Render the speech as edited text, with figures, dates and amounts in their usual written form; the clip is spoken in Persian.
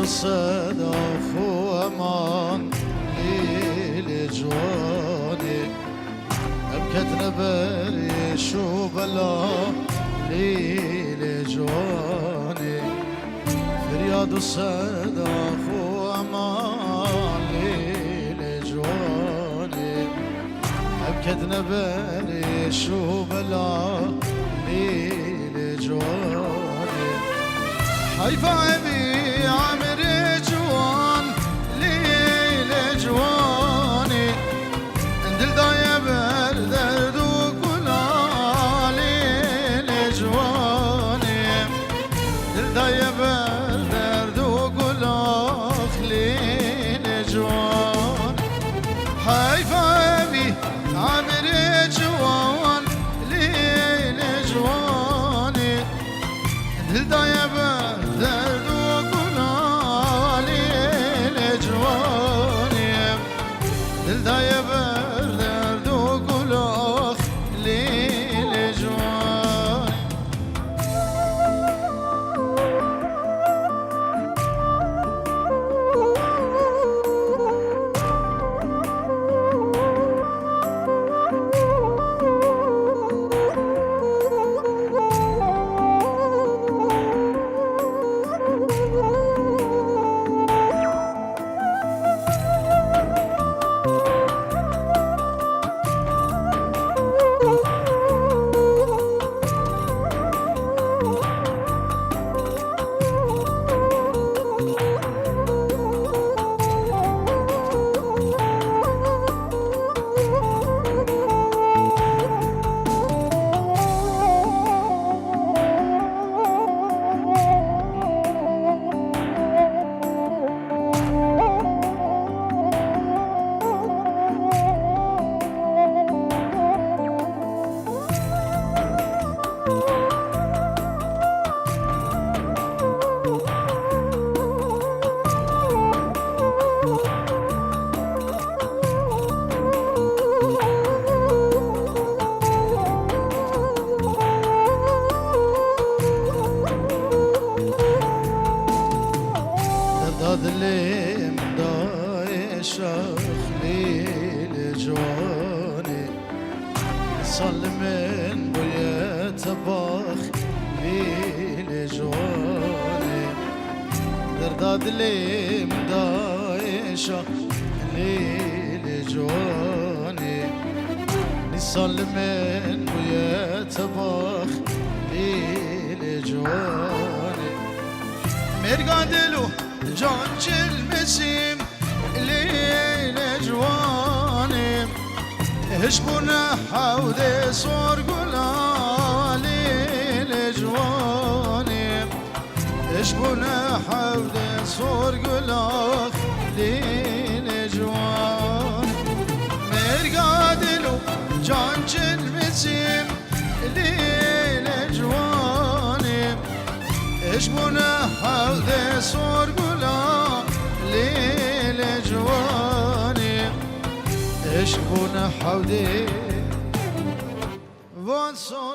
الصدف وأمان ليل جواني أبكت نبري شو بلا ليل جواني فرياد الصدف وأمان ليل جواني أبكت نبري شو بلا ليل جواني حيفا أبي عمري جوان ليل جواني اندل دايا بردرد وكلا ليل جواني اندل دايا بردرد وكلا ليل جوان حيفا أبي عمري جوان ليل جواني اندل دايا بردرد وكلا ليل جواني دل دايا بردرد وكلا ليل جواني دادلیم دای شخلی لجوانی سالمن بویت باخ لجوانی دادلیم دای شخلی لجوانی سالمن بویت باخ لجوانی مرقادلو جان چلمسیم لیل جوانیم هشبونه حود سرگلا لیل جوانیم هشبونه حود سرگلا لیل جوان مرقادلو جان چلمسیم لیل جوانیم هشبونه حود سرگلا ليل جواني اشبون حودي وانصر